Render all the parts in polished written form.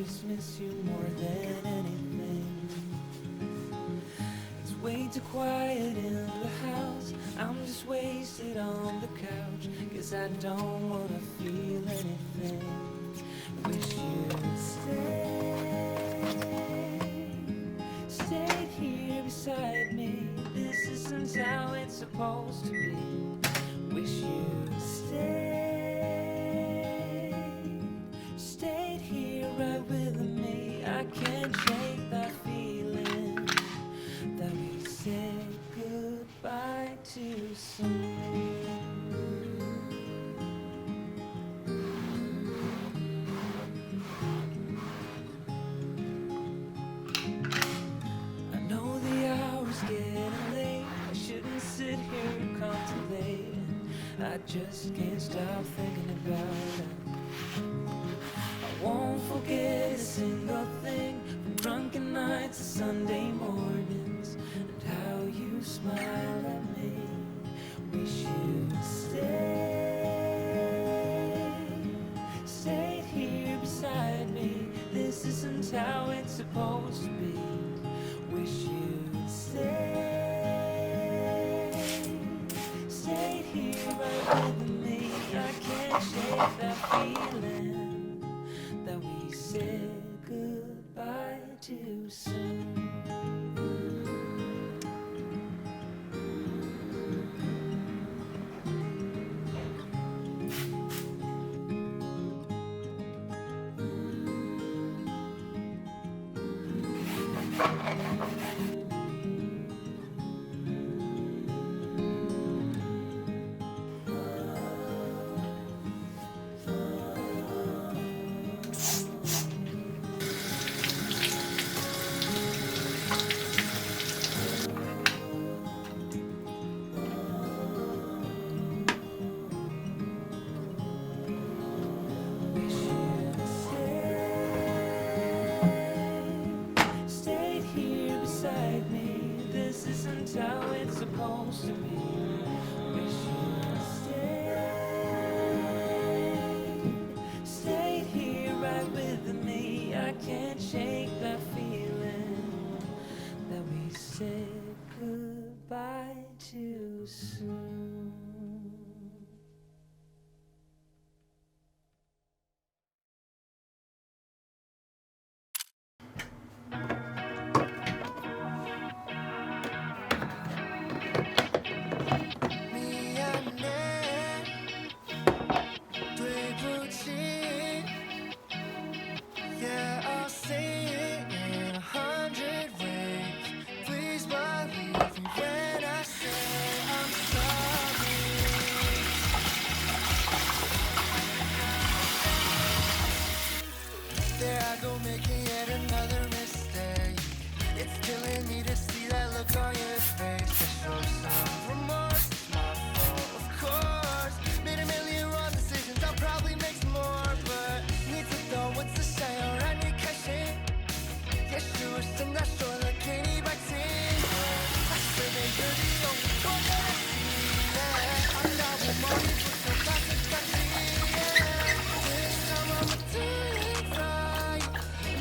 just miss you more than anything. It's way too quiet in the house. I'm just wasted on the couch, 'cause I don't wanna feel anything. Wish you'd stay here beside me. This isn't how it's supposed to be. Wish you'd stayed here right with me. I can't shake that feeling that we said goodbye too soon. I know the hour's getting late. I shouldn't sit here and contemplate. I just can't stop thinking about it. I won't forget a single thing, from drunken nights to Sunday mornings, and how you smile at me. Wish you'd stayed here beside me. This isn't how it's supposed to be. Wish you'd stayed here right with me. I can't shake that feeling that we said goodbye too soon. Stayed here beside me. This isn't how it's supposed to be. Wish you'd stayed here right with me. I can't shake that feeling that we said goodbye too soon. There I go making yet another mistake. It's killing me to see that look on your face. To show some remorse, it's my fault, of course. Made a million wrong decisions, I'll probably make some more. But need to know what's the say around your caching. Yeah, sure, send that short like Kenny back to I swear that you're the only one that I see. Yeah, I'm not with money, but so fast as I see. Yeah, this time I'ma do it right.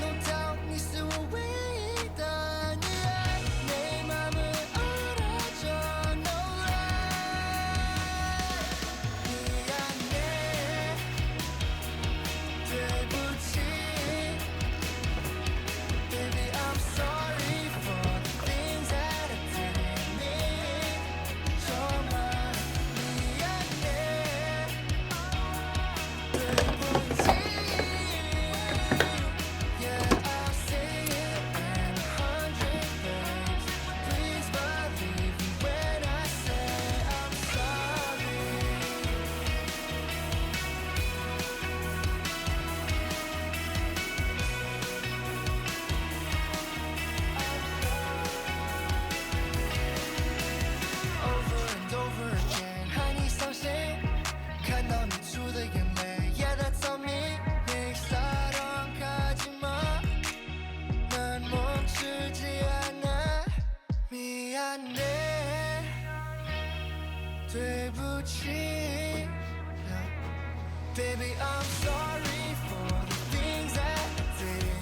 No doubt, needs to wait. Yeah, 내 맘을 알아줘, no lie. 미안해, 되묻지. Baby, I'm sorry for the things that I didn't mean. 정말 미안해, 되묻지. Yeah, I'll say it in 100 ways. Please believe me when I say I'm sorry. Over and over again, 和你相信，看到你出的眼泪，Yeah, that's on me. 내 사랑하지마, 난 멈추지 않아. 미안해, 되묻지. Baby, I'm sorry for the things that I did.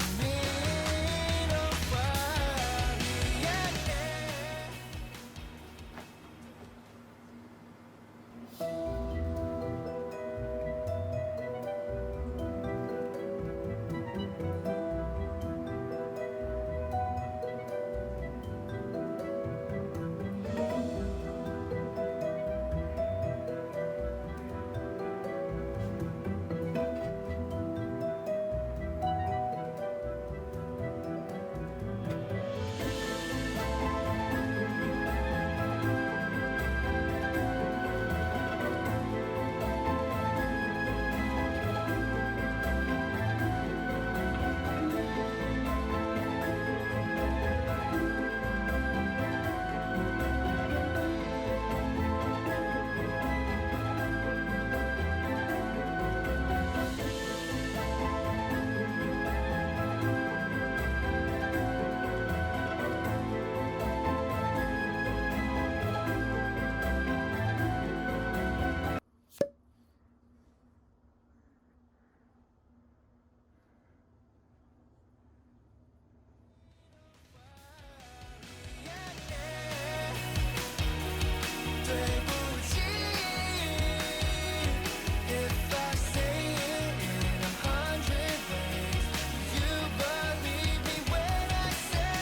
If I say it in 100 ways, you believe me when I say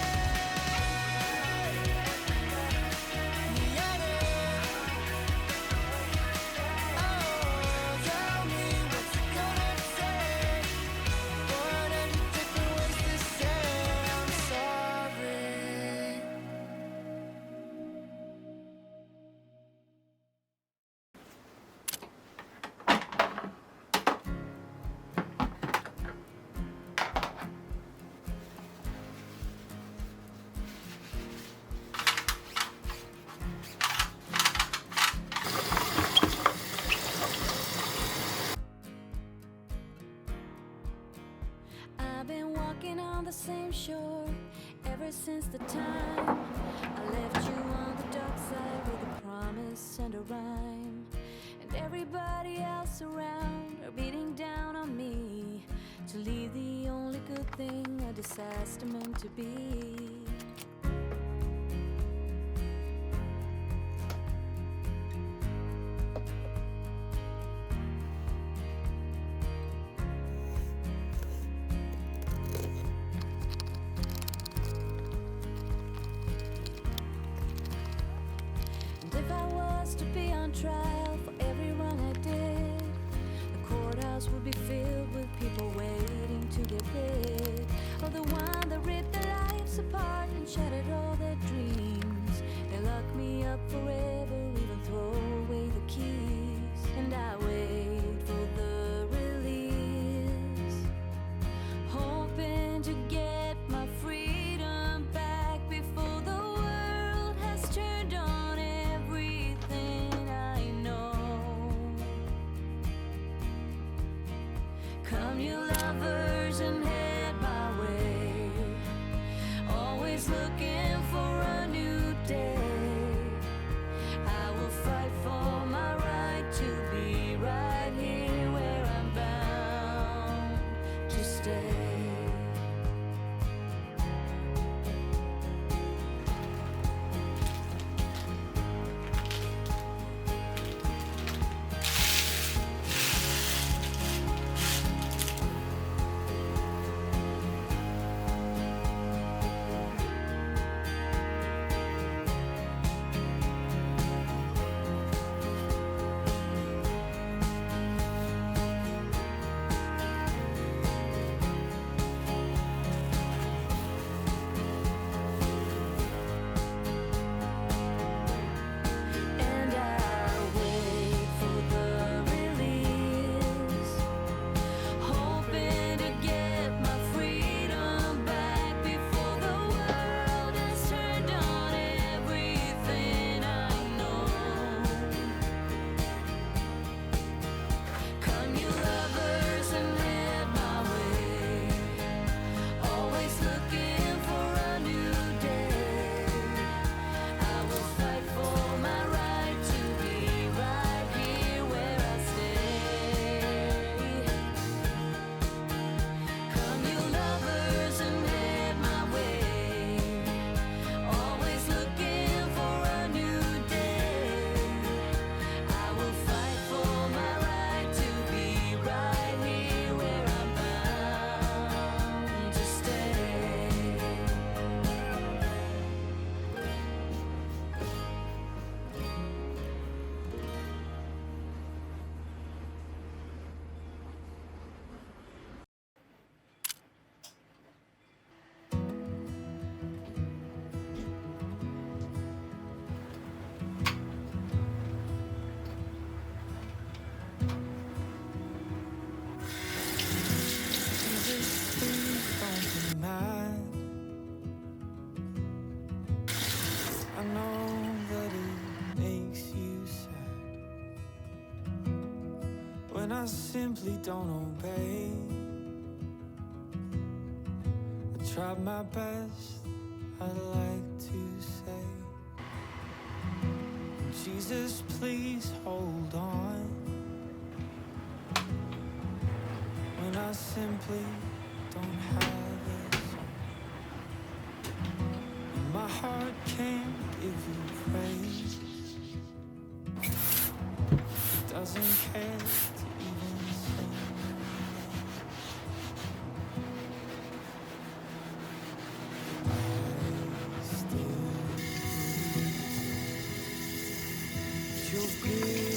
oh, tell me what's it gonna take. 100 different ways to say I'm sorry. I've been walking on the same shore ever since the time I left you on the dark side with a promise and a rhyme. And everybody else around are beating down on me to leave the only good thing a disaster meant to be. And if I was to be on trial for every wrong I did, the courthouse would be filled with people waiting to get rid of the one that ripped their lives apart and shattered all their dreams. They lock me up forever, even throw away the keys. And I wait for the release, hoping to get my freedom back before the world has turned on everything I know. Come you lovers and head my way, always looking for a new day. when I simply don't obey. I tried my best, I'd like to say, Jesus, please hold on, when I simply don't have it. My heart can't give you praise, it doesn't care to even sing. I still you're good.